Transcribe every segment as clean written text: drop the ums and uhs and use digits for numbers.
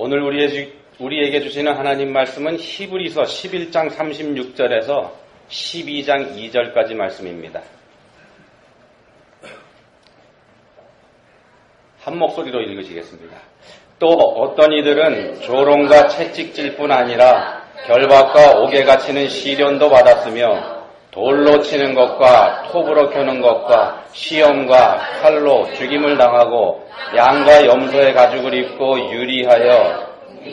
오늘 우리에게 주시는 하나님 말씀은 히브리서 11장 36절에서 12장 2절까지 말씀입니다. 한 목소리로 읽으시겠습니다. 또 어떤 이들은 조롱과 채찍질 뿐 아니라 결박과 옥에가 치는 시련도 받았으며 돌로 치는 것과 톱으로 켜는 것과 시험과 칼로 죽임을 당하고 양과 염소의 가죽을 입고 유리하여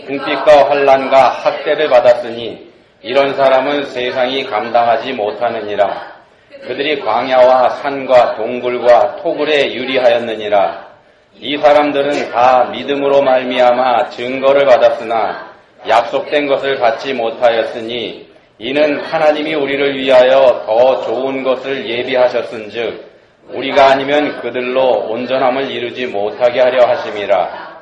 궁핍과 환난과 학대를 받았으니 이런 사람은 세상이 감당하지 못하느니라. 그들이 광야와 산과 동굴과 토굴에 유리하였느니라. 이 사람들은 다 믿음으로 말미암아 증거를 받았으나 약속된 것을 갖지 못하였으니 이는 하나님이 우리를 위하여 더 좋은 것을 예비하셨은즉 우리가 아니면 그들로 온전함을 이루지 못하게 하려 하심이라.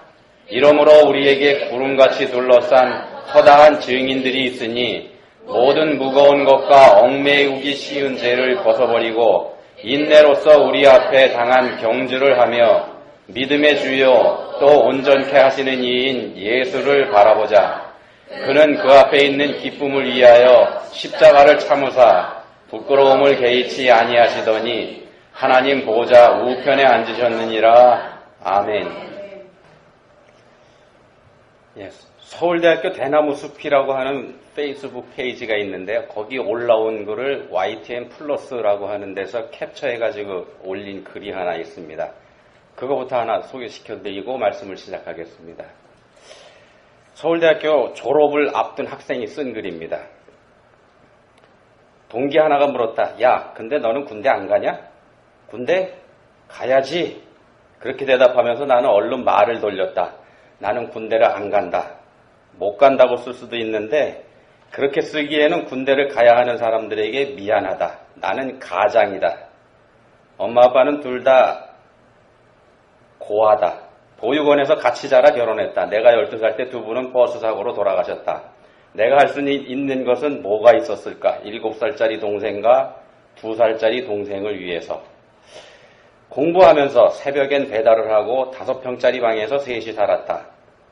이러므로 우리에게 구름같이 둘러싼 허다한 증인들이 있으니 모든 무거운 것과 얽매이기 쉬운 죄를 벗어버리고 인내로서 우리 앞에 당한 경주를 하며 믿음의 주요 또 온전케 하시는 이인 예수를 바라보자. 그는 그 앞에 있는 기쁨을 위하여 십자가를 참으사 부끄러움을 개의치 아니하시더니 하나님 보좌 우편에 앉으셨느니라. 아멘. 서울대학교 대나무숲이라고 하는 페이스북 페이지가 있는데요. 거기 올라온 글을 YTN 플러스라고 하는 데서 캡처해가지고 올린 글이 하나 있습니다. 그거부터 하나 소개시켜드리고 말씀을 시작하겠습니다. 서울대학교 졸업을 앞둔 학생이 쓴 글입니다. 동기 하나가 물었다. 야, 근데 너는 군대 안 가냐? 군대? 가야지. 그렇게 대답하면서 나는 얼른 말을 돌렸다. 나는 군대를 안 간다. 못 간다고 쓸 수도 있는데 그렇게 쓰기에는 군대를 가야 하는 사람들에게 미안하다. 나는 가장이다. 엄마 아빠는 둘 다 고아다. 보육원에서 같이 자라 결혼했다. 내가 12살 때 두 분은 버스 사고로 돌아가셨다. 내가 할 수 있는 것은 뭐가 있었을까? 7살짜리 동생과 2살짜리 동생을 위해서. 공부하면서 새벽엔 배달을 하고 5평짜리 방에서 셋이 살았다.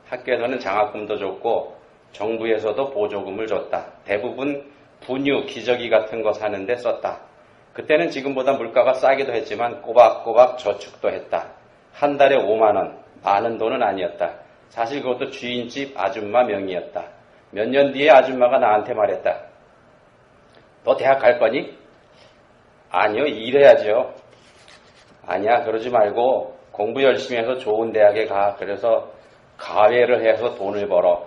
학교에서는 장학금도 줬고 정부에서도 보조금을 줬다. 대부분 분유, 기저귀 같은 거 사는데 썼다. 그때는 지금보다 물가가 싸기도 했지만 꼬박꼬박 저축도 했다. 한 달에 5만 원, 많은 돈은 아니었다. 사실 그것도 주인집 아줌마 명의였다. 몇 년 뒤에 아줌마가 나한테 말했다. 너 대학 갈 거니? 아니요, 일해야죠. 아니야, 그러지 말고 공부 열심히 해서 좋은 대학에 가. 그래서 가외를 해서 돈을 벌어.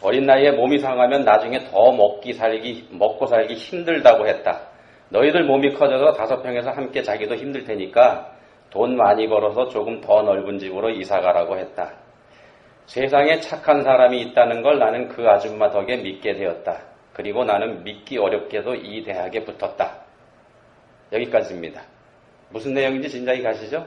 어린 나이에 몸이 상하면 나중에 더 먹고 살기 힘들다고 했다. 너희들 몸이 커져서 5평에서 함께 자기도 힘들 테니까 돈 많이 벌어서 조금 더 넓은 집으로 이사가라고 했다. 세상에 착한 사람이 있다는 걸 나는 그 아줌마 덕에 믿게 되었다. 그리고 나는 믿기 어렵게도 이 대학에 붙었다. 여기까지입니다. 무슨 내용인지 진작에 가시죠?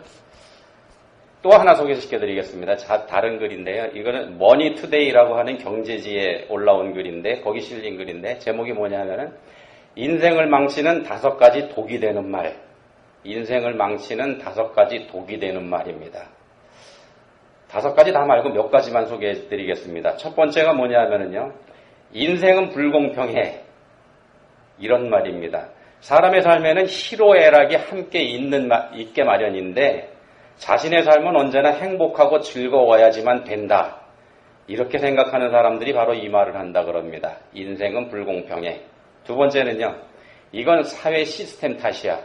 또 하나 소개시켜드리겠습니다. 다른 글인데요. 이거는 머니투데이라고 하는 경제지에 올라온 글인데 거기 실린 글인데 제목이 뭐냐면은 인생을 망치는 5가지 독이 되는 말. 인생을 망치는 5가지 독이 되는 말입니다. 5가지 다 말고 몇 가지만 소개해드리겠습니다. 첫 번째가 뭐냐면요. 인생은 불공평해. 이런 말입니다. 사람의 삶에는 희로애락이 함께 있게 마련인데 자신의 삶은 언제나 행복하고 즐거워야지만 된다. 이렇게 생각하는 사람들이 바로 이 말을 한다 그럽니다. 인생은 불공평해. 두 번째는요. 이건 사회 시스템 탓이야.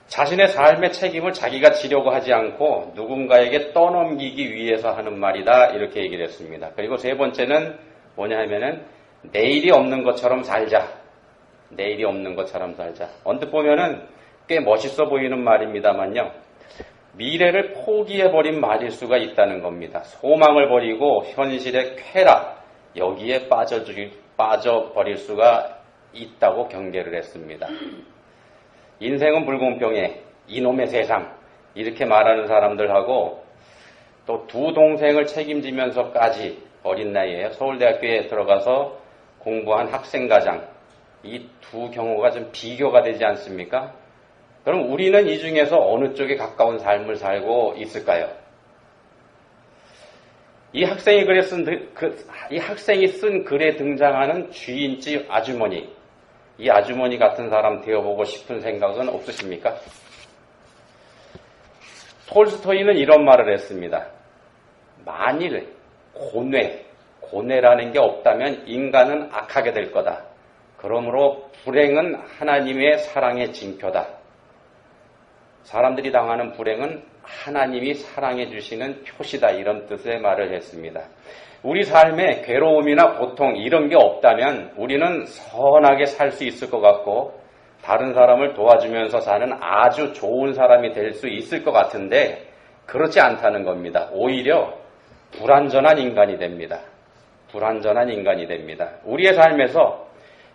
자신의 삶의 책임을 자기가 지려고 하지 않고 누군가에게 떠넘기기 위해서 하는 말이다. 이렇게 얘기를 했습니다. 그리고 세 번째는 뭐냐 하면은 내일이 없는 것처럼 살자. 내일이 없는 것처럼 살자. 언뜻 보면은 꽤 멋있어 보이는 말입니다만요. 미래를 포기해버린 말일 수가 있다는 겁니다. 소망을 버리고 현실의 쾌락, 여기에 빠져버릴 수가 있다고 경계를 했습니다. 인생은 불공평해. 이놈의 세상. 이렇게 말하는 사람들하고 또 두 동생을 책임지면서까지 어린 나이에 서울대학교에 들어가서 공부한 학생가장. 이 두 경우가 좀 비교가 되지 않습니까? 그럼 우리는 이 중에서 어느 쪽에 가까운 삶을 살고 있을까요? 이 학생이 쓴 글에 등장하는 주인집 아주머니, 이 아주머니 같은 사람 되어보고 싶은 생각은 없으십니까? 톨스토이는 이런 말을 했습니다. 만일 고뇌라는 게 없다면 인간은 악하게 될 거다. 그러므로 불행은 하나님의 사랑의 징표다. 사람들이 당하는 불행은 하나님이 사랑해 주시는 표시다. 이런 뜻의 말을 했습니다. 우리 삶에 괴로움이나 고통 이런 게 없다면 우리는 선하게 살 수 있을 것 같고 다른 사람을 도와주면서 사는 아주 좋은 사람이 될 수 있을 것 같은데 그렇지 않다는 겁니다. 오히려 불완전한 인간이 됩니다. 불완전한 인간이 됩니다. 우리의 삶에서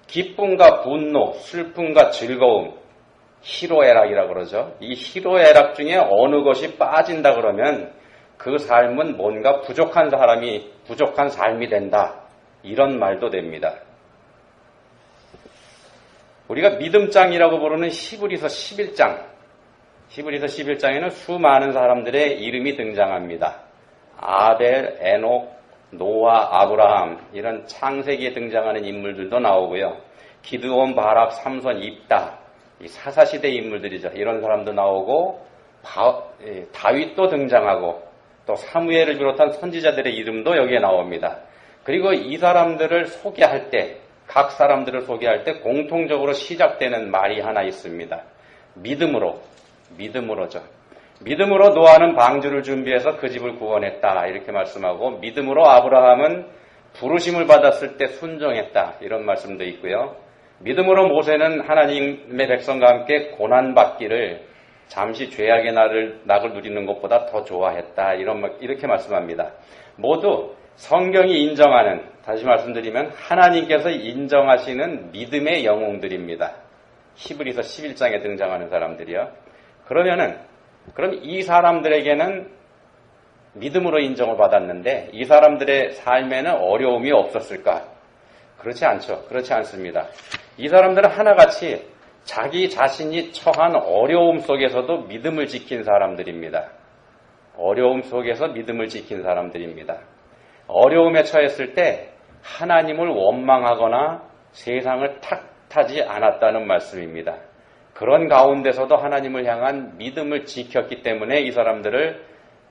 기쁨과 분노, 슬픔과 즐거움, 희로애락이라고 그러죠. 이 희로애락 중에 어느 것이 빠진다 그러면 그 삶은 뭔가 부족한 삶이 된다. 이런 말도 됩니다. 우리가 믿음장이라고 부르는 히브리서 11장. 히브리서 11장에는 수많은 사람들의 이름이 등장합니다. 아벨, 에녹, 노아, 아브라함 이런 창세기에 등장하는 인물들도 나오고요. 기드온, 바락, 삼손, 입다 이 사사시대 인물들이죠. 이런 사람도 나오고 다윗도 등장하고 또 사무엘을 비롯한 선지자들의 이름도 여기에 나옵니다. 그리고 이 사람들을 소개할 때 각 사람들을 소개할 때 공통적으로 시작되는 말이 하나 있습니다. 믿음으로죠. 믿음으로 노아는 방주를 준비해서 그 집을 구원했다 이렇게 말씀하고 믿음으로 아브라함은 부르심을 받았을 때 순종했다 이런 말씀도 있고요. 믿음으로 모세는 하나님의 백성과 함께 고난받기를 잠시 죄악의 낙을 누리는 것보다 더 좋아했다 이렇게 말씀합니다. 모두 성경이 인정하는, 다시 말씀드리면 하나님께서 인정하시는 믿음의 영웅들입니다. 히브리서 11장에 등장하는 사람들이요. 그럼 이 사람들에게는 믿음으로 인정을 받았는데 이 사람들의 삶에는 어려움이 없었을까? 그렇지 않죠. 그렇지 않습니다. 이 사람들은 하나같이 자기 자신이 처한 어려움 속에서도 믿음을 지킨 사람들입니다. 어려움 속에서 믿음을 지킨 사람들입니다. 어려움에 처했을 때 하나님을 원망하거나 세상을 탓하지 않았다는 말씀입니다. 그런 가운데서도 하나님을 향한 믿음을 지켰기 때문에 이 사람들을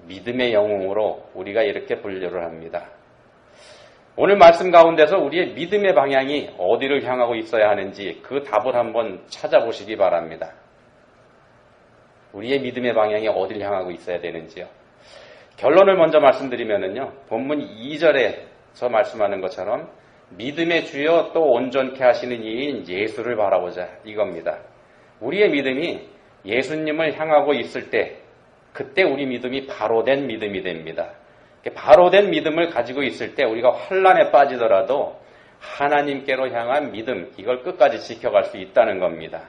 믿음의 영웅으로 우리가 이렇게 분류를 합니다. 오늘 말씀 가운데서 우리의 믿음의 방향이 어디를 향하고 있어야 하는지 그 답을 한번 찾아보시기 바랍니다. 우리의 믿음의 방향이 어디를 향하고 있어야 되는지요. 결론을 먼저 말씀드리면요. 본문 2절에서 말씀하는 것처럼 믿음의 주여 또 온전케 하시는 이인 예수를 바라보자 이겁니다. 우리의 믿음이 예수님을 향하고 있을 때 그때 우리 믿음이 바로된 믿음이 됩니다. 바로된 믿음을 가지고 있을 때 우리가 환난에 빠지더라도 하나님께로 향한 믿음 이걸 끝까지 지켜갈 수 있다는 겁니다.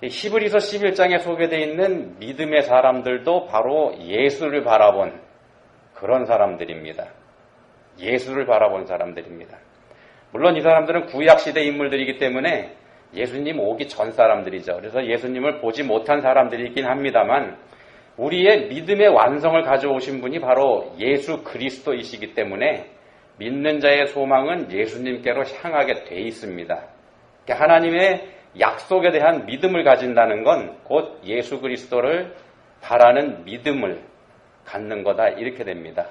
히브리서 11장에 소개되어 있는 믿음의 사람들도 바로 예수를 바라본 그런 사람들입니다. 예수를 바라본 사람들입니다. 물론 이 사람들은 구약시대 인물들이기 때문에 예수님 오기 전 사람들이죠. 그래서 예수님을 보지 못한 사람들이긴 합니다만 우리의 믿음의 완성을 가져오신 분이 바로 예수 그리스도이시기 때문에 믿는 자의 소망은 예수님께로 향하게 돼 있습니다. 하나님의 약속에 대한 믿음을 가진다는 건 곧 예수 그리스도를 바라는 믿음을 갖는 거다 이렇게 됩니다.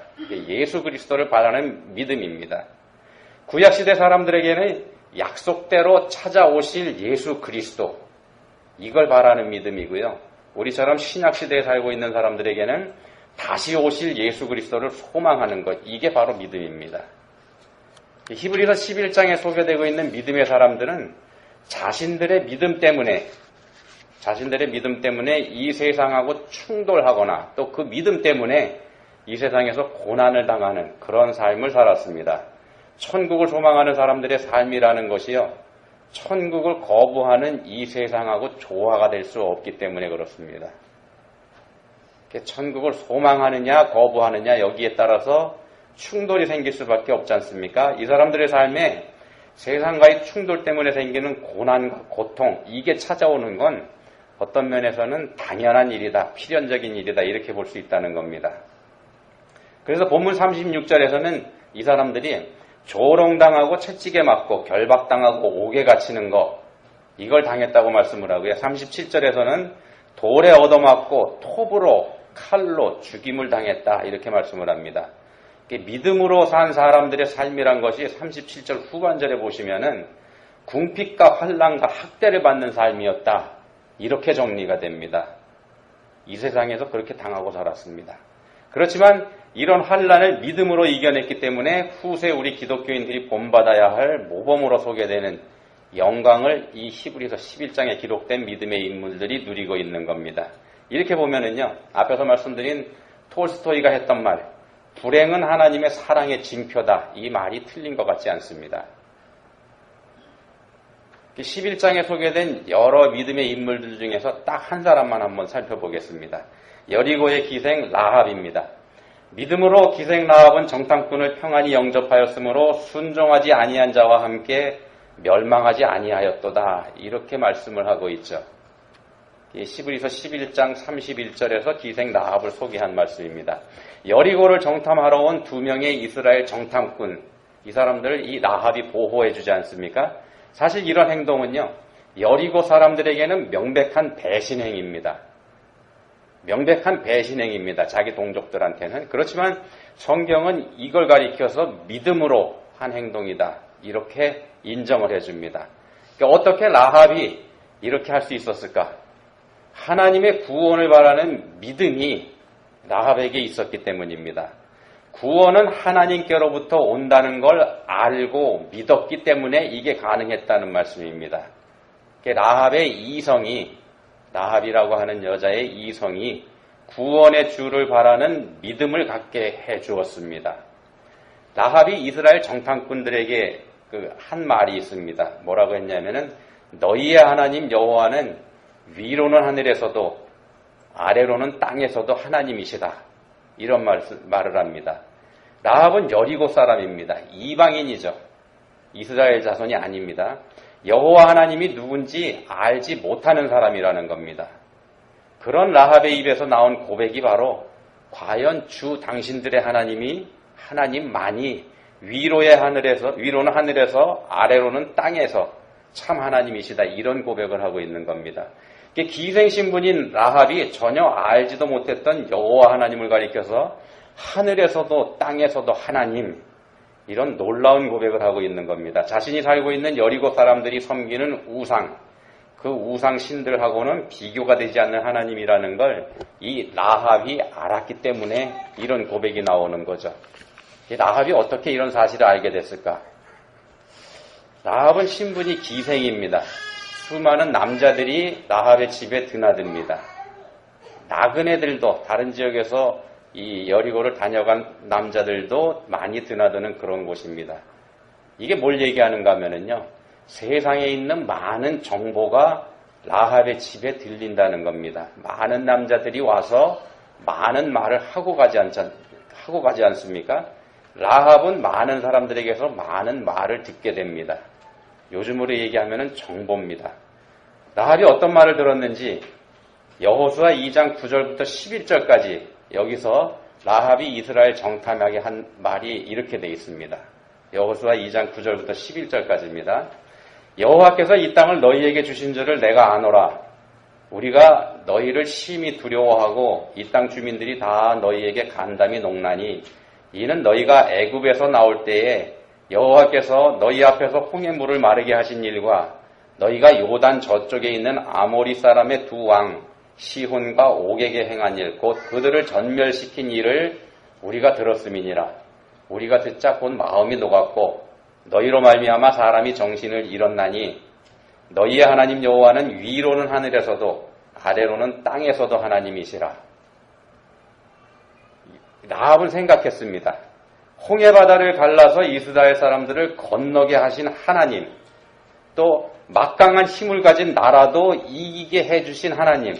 예수 그리스도를 바라는 믿음입니다. 구약시대 사람들에게는 약속대로 찾아오실 예수 그리스도 이걸 바라는 믿음이고요. 우리처럼 신약시대에 살고 있는 사람들에게는 다시 오실 예수 그리스도를 소망하는 것 이게 바로 믿음입니다. 히브리서 11장에 소개되고 있는 믿음의 사람들은 자신들의 믿음 때문에 이 세상하고 충돌하거나 또 그 믿음 때문에 이 세상에서 고난을 당하는 그런 삶을 살았습니다. 천국을 소망하는 사람들의 삶이라는 것이요. 천국을 거부하는 이 세상하고 조화가 될 수 없기 때문에 그렇습니다. 천국을 소망하느냐 거부하느냐 여기에 따라서 충돌이 생길 수밖에 없지 않습니까? 이 사람들의 삶에 세상과의 충돌 때문에 생기는 고난, 고통 이게 찾아오는 건 어떤 면에서는 당연한 일이다, 필연적인 일이다 이렇게 볼 수 있다는 겁니다. 그래서 본문 36절에서는 이 사람들이 조롱당하고 채찍에 맞고 결박당하고 옥에 갇히는 거, 이걸 당했다고 말씀을 하고요. 37절에서는 돌에 얻어맞고 톱으로 칼로 죽임을 당했다, 이렇게 말씀을 합니다. 믿음으로 산 사람들의 삶이란 것이 37절 후반절에 보시면은 궁핍과 환난과 학대를 받는 삶이었다, 이렇게 정리가 됩니다. 이 세상에서 그렇게 당하고 살았습니다. 그렇지만 이런 환난을 믿음으로 이겨냈기 때문에 후세 우리 기독교인들이 본받아야 할 모범으로 소개되는 영광을 이 히브리서 11장에 기록된 믿음의 인물들이 누리고 있는 겁니다. 이렇게 보면은요, 앞에서 말씀드린 톨스토이가 했던 말, 불행은 하나님의 사랑의 징표다, 이 말이 틀린 것 같지 않습니다. 11장에 소개된 여러 믿음의 인물들 중에서 딱 한 사람만 한번 살펴보겠습니다. 여리고의 기생 라합입니다. 믿음으로 기생 라합은 정탐꾼을 평안히 영접하였으므로 순종하지 아니한 자와 함께 멸망하지 아니하였도다, 이렇게 말씀을 하고 있죠. 히브리서 11장 31절에서 기생 라합을 소개한 말씀입니다. 여리고를 정탐하러 온 2명의 이스라엘 정탐꾼, 이 사람들을 이 라합이 보호해 주지 않습니까? 사실 이런 행동은요, 여리고 사람들에게는 명백한 배신행입니다. 명백한 배신행입니다. 자기 동족들한테는. 그렇지만 성경은 이걸 가리켜서 믿음으로 한 행동이다, 이렇게 인정을 해줍니다. 그러니까 어떻게 라합이 이렇게 할 수 있었을까? 하나님의 구원을 바라는 믿음이 라합에게 있었기 때문입니다. 구원은 하나님께로부터 온다는 걸 알고 믿었기 때문에 이게 가능했다는 말씀입니다. 라합의 이성이, 라합이라고 하는 여자의 이성이 구원의 주를 바라는 믿음을 갖게 해 주었습니다. 라합이 이스라엘 정탐꾼들에게 한 말이 있습니다. 뭐라고 했냐면은, 너희의 하나님 여호와는 위로는 하늘에서도 아래로는 땅에서도 하나님이시다, 이런 말을 합니다. 라합은 여리고 사람입니다. 이방인이죠. 이스라엘 자손이 아닙니다. 여호와 하나님이 누군지 알지 못하는 사람이라는 겁니다. 그런 라합의 입에서 나온 고백이 바로, 과연 주 당신들의 하나님이 하나님만이 위로는 하늘에서 아래로는 땅에서 참 하나님이시다, 이런 고백을 하고 있는 겁니다. 기생신분인 라합이 전혀 알지도 못했던 여호와 하나님을 가리켜서 하늘에서도 땅에서도 하나님, 이런 놀라운 고백을 하고 있는 겁니다. 자신이 살고 있는 여리고 사람들이 섬기는 우상, 그 우상 신들하고는 비교가 되지 않는 하나님이라는 걸 이 라합이 알았기 때문에 이런 고백이 나오는 거죠. 라합이 어떻게 이런 사실을 알게 됐을까? 라합은 신분이 기생입니다. 수많은 남자들이 라합의 집에 드나듭니다. 나그네들도, 다른 지역에서 이 여리고를 다녀간 남자들도 많이 드나드는 그런 곳입니다. 이게 뭘 얘기하는가 하면은요, 세상에 있는 많은 정보가 라합의 집에 들린다는 겁니다. 많은 남자들이 와서 많은 말을 하고 가지 않습니까? 라합은 많은 사람들에게서 많은 말을 듣게 됩니다. 요즘으로 얘기하면은 정보입니다. 라합이 어떤 말을 들었는지 여호수아 2장 9절부터 11절까지 여기서 라합이 이스라엘 정탐하게 한 말이 이렇게 되어 있습니다. 여호수아 2장 9절부터 11절까지입니다. 여호와께서 이 땅을 너희에게 주신 줄을 내가 아노라. 우리가 너희를 심히 두려워하고 이 땅 주민들이 다 너희에게 간담이 녹나니, 이는 너희가 애굽에서 나올 때에 여호와께서 너희 앞에서 홍해 물을 마르게 하신 일과 너희가 요단 저쪽에 있는 아모리 사람의 두 왕 시혼과 옥에게 행한 일, 곧 그들을 전멸시킨 일을 우리가 들었음이니라. 우리가 듣자 곧 마음이 녹았고 너희로 말미암아 사람이 정신을 잃었나니, 너희의 하나님 여호와는 위로는 하늘에서도 아래로는 땅에서도 하나님이시라. 라합은 생각했습니다. 홍해바다를 갈라서 이스라엘 사람들을 건너게 하신 하나님, 또 막강한 힘을 가진 나라도 이기게 해주신 하나님,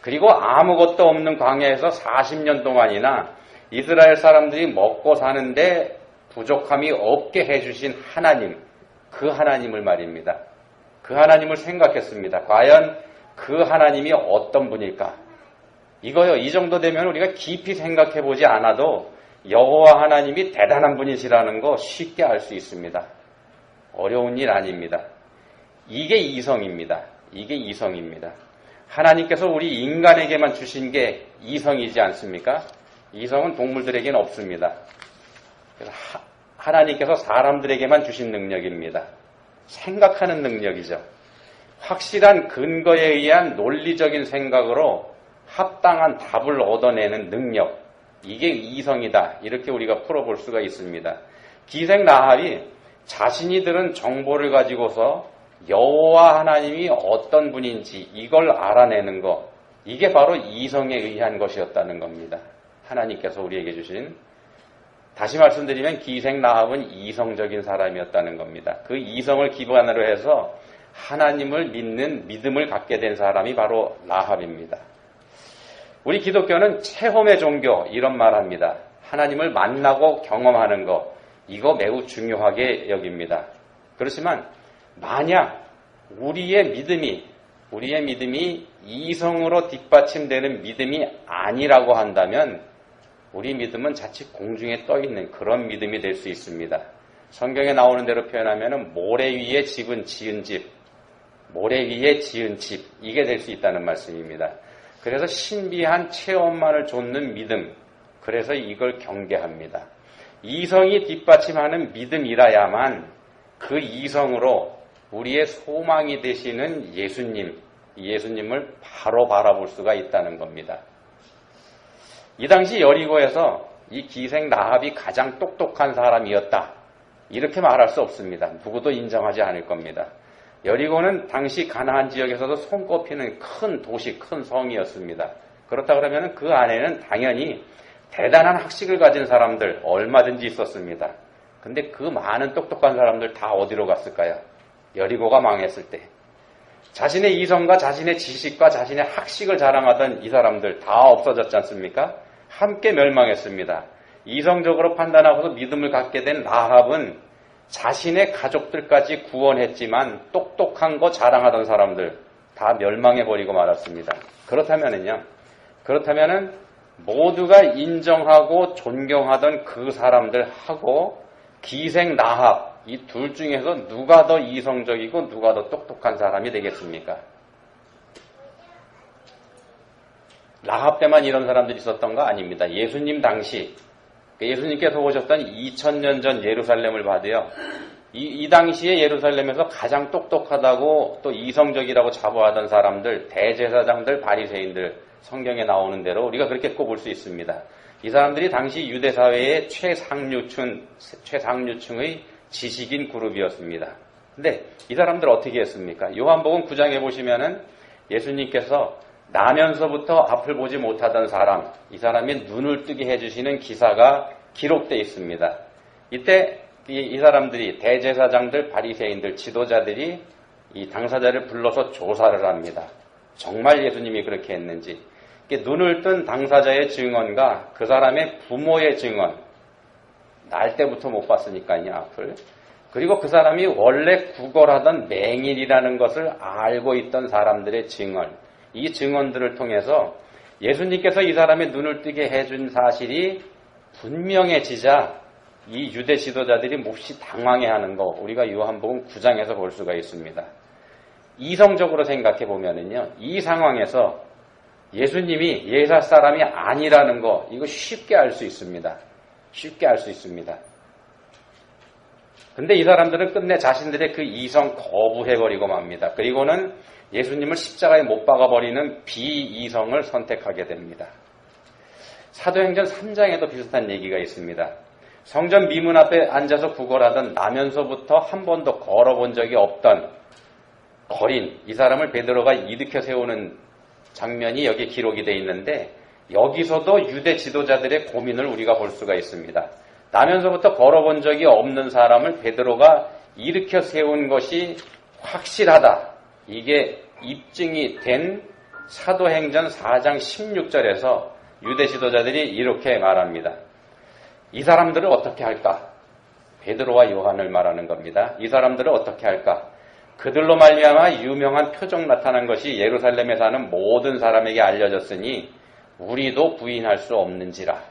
그리고 아무것도 없는 광야에서 40년 동안이나 이스라엘 사람들이 먹고 사는데 부족함이 없게 해주신 하나님, 그 하나님을 말입니다. 그 하나님을 생각했습니다. 과연 그 하나님이 어떤 분일까? 이거요, 이 정도 되면 우리가 깊이 생각해보지 않아도 여호와 하나님이 대단한 분이시라는 거 쉽게 알 수 있습니다. 어려운 일 아닙니다. 이게 이성입니다. 이게 이성입니다. 하나님께서 우리 인간에게만 주신 게 이성이지 않습니까? 이성은 동물들에게는 없습니다. 그래서 하나님께서 사람들에게만 주신 능력입니다. 생각하는 능력이죠. 확실한 근거에 의한 논리적인 생각으로 합당한 답을 얻어내는 능력. 이게 이성이다. 이렇게 우리가 풀어볼 수가 있습니다. 기생 라합이 자신이 들은 정보를 가지고서 여호와 하나님이 어떤 분인지 이걸 알아내는 것. 이게 바로 이성에 의한 것이었다는 겁니다. 하나님께서 우리에게 주신, 다시 말씀드리면 기생 라합은 이성적인 사람이었다는 겁니다. 그 이성을 기반으로 해서 하나님을 믿는 믿음을 갖게 된 사람이 바로 라합입니다. 우리 기독교는 체험의 종교 이런 말 합니다. 하나님을 만나고 경험하는 것, 이거 매우 중요하게 여깁니다. 그렇지만 만약 우리의 믿음이 이성으로 뒷받침되는 믿음이 아니라고 한다면 우리 믿음은 자칫 공중에 떠있는 그런 믿음이 될 수 있습니다. 성경에 나오는 대로 표현하면 모래 위에 지은 집, 모래 위에 지은 집, 이게 될 수 있다는 말씀입니다. 그래서 신비한 체험만을 좇는 믿음, 그래서 이걸 경계합니다. 이성이 뒷받침하는 믿음이라야만 그 이성으로 우리의 소망이 되시는 예수님을 바로 바라볼 수가 있다는 겁니다. 이 당시 여리고에서 이 기생 라합이 가장 똑똑한 사람이었다. 이렇게 말할 수 없습니다. 누구도 인정하지 않을 겁니다. 여리고는 당시 가나안 지역에서도 손꼽히는 큰 도시, 큰 성이었습니다. 그렇다 그러면 그 안에는 당연히 대단한 학식을 가진 사람들 얼마든지 있었습니다. 근데 그 많은 똑똑한 사람들 다 어디로 갔을까요? 여리고가 망했을 때. 자신의 이성과 자신의 지식과 자신의 학식을 자랑하던 이 사람들 다 없어졌지 않습니까? 함께 멸망했습니다. 이성적으로 판단하고서 믿음을 갖게 된 라합은 자신의 가족들까지 구원했지만 똑똑한 거 자랑하던 사람들 다 멸망해버리고 말았습니다. 그렇다면은 모두가 인정하고 존경하던 그 사람들하고 기생 라합 이 둘 중에서 누가 더 이성적이고 누가 더 똑똑한 사람이 되겠습니까? 라합 때만 이런 사람들이 있었던 거 아닙니다. 예수님 당시 예수님께서 오셨던 2000년 전 예루살렘을 봐도요. 이 당시에 예루살렘에서 가장 똑똑하다고 또 이성적이라고 자부하던 사람들, 대제사장들, 바리새인들 성경에 나오는 대로 우리가 그렇게 꼽을 수 있습니다. 이 사람들이 당시 유대 사회의 최상류층의 지식인 그룹이었습니다. 근데 이 사람들 어떻게 했습니까? 요한복음 9장에 보시면은 예수님께서 나면서부터 앞을 보지 못하던 사람, 이 사람이 눈을 뜨게 해주시는 기사가 기록되어 있습니다. 이때 이 사람들이 대제사장들, 바리새인들, 지도자들이 이 당사자를 불러서 조사를 합니다. 정말 예수님이 그렇게 했는지. 눈을 뜬 당사자의 증언과 그 사람의 부모의 증언, 날 때부터 못 봤으니까요, 앞을. 그리고 그 사람이 원래 구걸하던 맹인이라는 것을 알고 있던 사람들의 증언, 이 증언들을 통해서 예수님께서 이 사람의 눈을 뜨게 해준 사실이 분명해지자 이 유대 지도자들이 몹시 당황해하는 거 우리가 요한복음 9장에서 볼 수가 있습니다. 이성적으로 생각해 보면은요, 이 상황에서 예수님이 예사 사람이 아니라는 거 이거 쉽게 알 수 있습니다. 쉽게 알 수 있습니다. 근데 이 사람들은 끝내 자신들의 그 이성 거부해버리고 맙니다. 그리고는 예수님을 십자가에 못 박아버리는 비이성을 선택하게 됩니다. 사도행전 3장에도 비슷한 얘기가 있습니다. 성전 미문 앞에 앉아서 구걸하던 나면서부터 한 번도 걸어본 적이 없던 거린, 이 사람을 베드로가 일으켜 세우는 장면이 여기 기록이 되어 있는데 여기서도 유대 지도자들의 고민을 우리가 볼 수가 있습니다. 나면서부터 걸어본 적이 없는 사람을 베드로가 일으켜 세운 것이 확실하다. 이게 입증이 된 사도행전 4장 16절에서 유대 지도자들이 이렇게 말합니다. 이 사람들을 어떻게 할까? 베드로와 요한을 말하는 겁니다. 이 사람들을 어떻게 할까? 그들로 말미암아 유명한 표적 나타난 것이 예루살렘에 사는 모든 사람에게 알려졌으니 우리도 부인할 수 없는지라.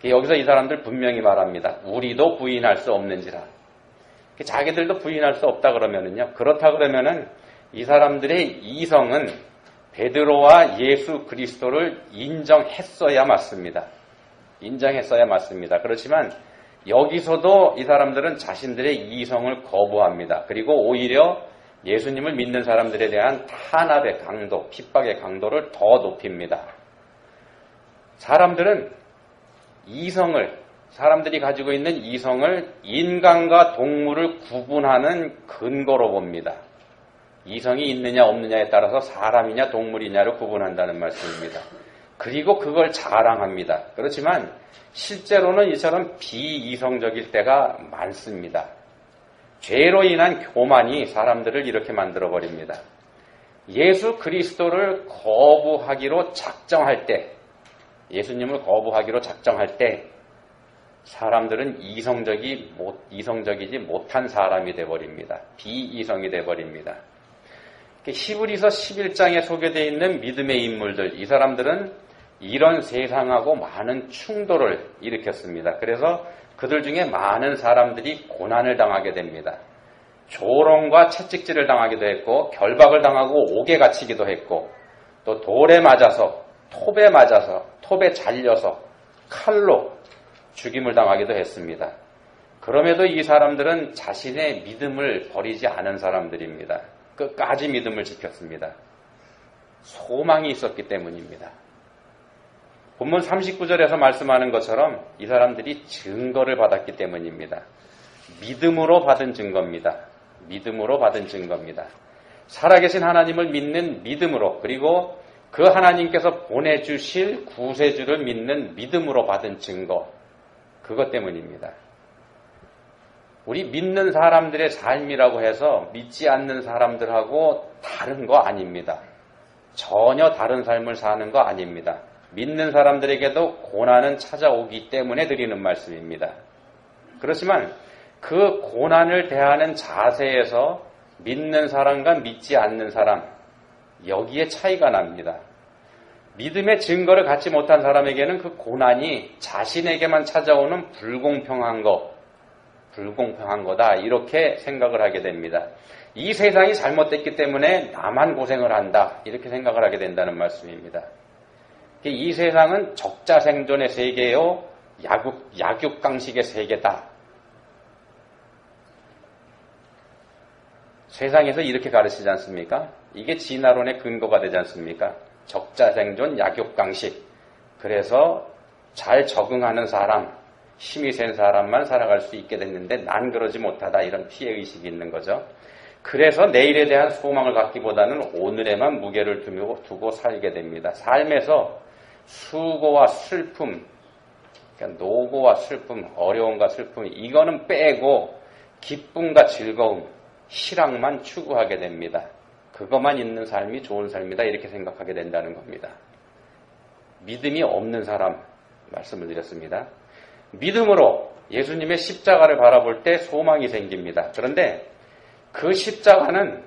여기서 이 사람들 분명히 말합니다. 우리도 부인할 수 없는지라. 자기들도 부인할 수 없다 그러면은요. 그렇다 그러면은 이 사람들의 이성은 베드로와 예수 그리스도를 인정했어야 맞습니다. 인정했어야 맞습니다. 그렇지만 여기서도 이 사람들은 자신들의 이성을 거부합니다. 그리고 오히려 예수님을 믿는 사람들에 대한 탄압의 강도, 핍박의 강도를 더 높입니다. 사람들이 가지고 있는 이성을 인간과 동물을 구분하는 근거로 봅니다. 이성이 있느냐 없느냐에 따라서 사람이냐 동물이냐를 구분한다는 말씀입니다. 그리고 그걸 자랑합니다. 그렇지만 실제로는 이처럼 비이성적일 때가 많습니다. 죄로 인한 교만이 사람들을 이렇게 만들어버립니다. 예수 그리스도를 거부하기로 작정할 때, 예수님을 거부하기로 작정할 때 사람들은 이성적이지 못한 사람이 되어버립니다. 비이성이 되어버립니다. 히브리서 11장에 소개되어 있는 믿음의 인물들, 이 사람들은 이런 세상하고 많은 충돌을 일으켰습니다. 그래서 그들 중에 많은 사람들이 고난을 당하게 됩니다. 조롱과 채찍질을 당하기도 했고 결박을 당하고 옥에 갇히기도 했고 또 돌에 맞아서 톱에 잘려서 칼로 죽임을 당하기도 했습니다. 그럼에도 이 사람들은 자신의 믿음을 버리지 않은 사람들입니다. 끝까지 믿음을 지켰습니다. 소망이 있었기 때문입니다. 본문 39절에서 말씀하는 것처럼 이 사람들이 증거를 받았기 때문입니다. 믿음으로 받은 증거입니다. 믿음으로 받은 증거입니다. 살아계신 하나님을 믿는 믿음으로, 그리고 그 하나님께서 보내주실 구세주를 믿는 믿음으로 받은 증거, 그것 때문입니다. 우리 믿는 사람들의 삶이라고 해서 믿지 않는 사람들하고 다른 거 아닙니다. 전혀 다른 삶을 사는 거 아닙니다. 믿는 사람들에게도 고난은 찾아오기 때문에 드리는 말씀입니다. 그렇지만 그 고난을 대하는 자세에서 믿는 사람과 믿지 않는 사람, 여기에 차이가 납니다. 믿음의 증거를 갖지 못한 사람에게는 그 고난이 자신에게만 찾아오는 불공평한 거다, 이렇게 생각을 하게 됩니다. 이 세상이 잘못됐기 때문에 나만 고생을 한다, 이렇게 생각을 하게 된다는 말씀입니다. 이 세상은 적자생존의 세계요, 약육강식의 세계다. 세상에서 이렇게 가르치지 않습니까? 이게 진화론의 근거가 되지 않습니까? 적자생존, 약육강식. 그래서 잘 적응하는 사람, 힘이 센 사람만 살아갈 수 있게 됐는데 난 그러지 못하다, 이런 피해의식이 있는 거죠. 그래서 내일에 대한 소망을 갖기보다는 오늘에만 무게를 두고 살게 됩니다. 삶에서 수고와 슬픔, 그러니까 노고와 슬픔, 어려움과 슬픔, 이거는 빼고 기쁨과 즐거움, 희락만 추구하게 됩니다. 그것만 있는 삶이 좋은 삶이다, 이렇게 생각하게 된다는 겁니다. 믿음이 없는 사람 말씀을 드렸습니다. 믿음으로 예수님의 십자가를 바라볼 때 소망이 생깁니다. 그런데 그 십자가는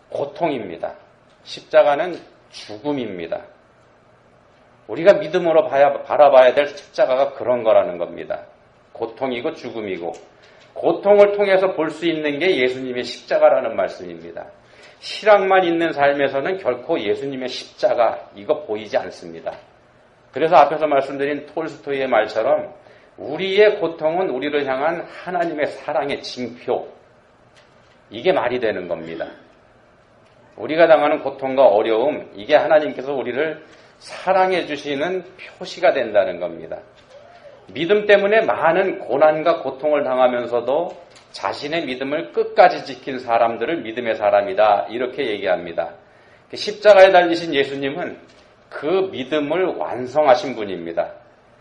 고통입니다. 십자가는 죽음입니다. 우리가 믿음으로 바라봐야 될 십자가가 그런 거라는 겁니다. 고통이고 죽음이고, 고통을 통해서 볼 수 있는 게 예수님의 십자가라는 말씀입니다. 희락만 있는 삶에서는 결코 예수님의 십자가, 이거 보이지 않습니다. 그래서 앞에서 말씀드린 톨스토이의 말처럼 우리의 고통은 우리를 향한 하나님의 사랑의 징표, 이게 말이 되는 겁니다. 우리가 당하는 고통과 어려움, 이게 하나님께서 우리를 사랑해 주시는 표시가 된다는 겁니다. 믿음 때문에 많은 고난과 고통을 당하면서도 자신의 믿음을 끝까지 지킨 사람들을 믿음의 사람이다, 이렇게 얘기합니다. 십자가에 달리신 예수님은 그 믿음을 완성하신 분입니다.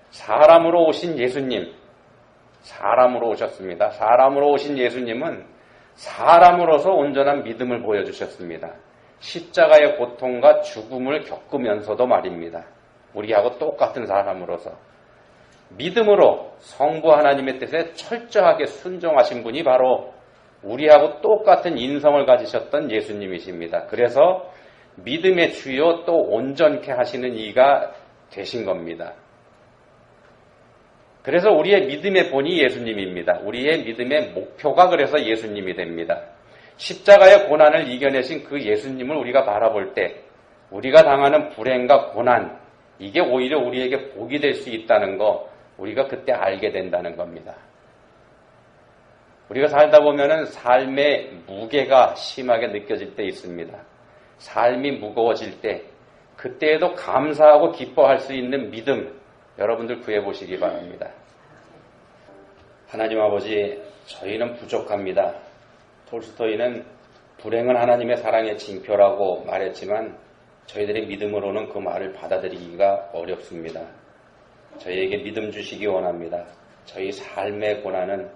사람으로 오신 예수님, 사람으로 오셨습니다. 사람으로 오신 예수님은 사람으로서 온전한 믿음을 보여주셨습니다. 십자가의 고통과 죽음을 겪으면서도 말입니다. 우리하고 똑같은 사람으로서 믿음으로 성부 하나님의 뜻에 철저하게 순종하신 분이 바로 우리하고 똑같은 인성을 가지셨던 예수님이십니다. 그래서 믿음의 주요 또 온전케 하시는 이가 되신 겁니다. 그래서 우리의 믿음의 본이 예수님입니다. 우리의 믿음의 목표가 그래서 예수님이 됩니다. 십자가의 고난을 이겨내신 그 예수님을 우리가 바라볼 때 우리가 당하는 불행과 고난, 이게 오히려 우리에게 복이 될 수 있다는 거 우리가 그때 알게 된다는 겁니다. 우리가 살다 보면은 삶의 무게가 심하게 느껴질 때 있습니다. 삶이 무거워질 때 그때에도 감사하고 기뻐할 수 있는 믿음 여러분들 구해보시기 바랍니다. 하나님 아버지, 저희는 부족합니다. 톨스토이는 불행은 하나님의 사랑의 징표라고 말했지만 저희들의 믿음으로는 그 말을 받아들이기가 어렵습니다. 저희에게 믿음 주시기 원합니다. 저희 삶의 고난은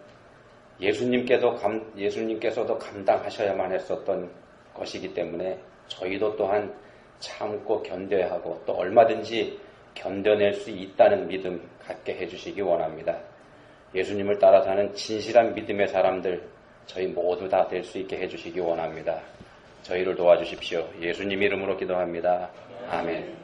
예수님께서도 감당하셔야만 했었던 것이기 때문에 저희도 또한 참고 견뎌야 하고 또 얼마든지 견뎌낼 수 있다는 믿음 갖게 해주시기 원합니다. 예수님을 따라 사는 진실한 믿음의 사람들 저희 모두 다 될 수 있게 해주시기 원합니다. 저희를 도와주십시오. 예수님 이름으로 기도합니다. 아멘.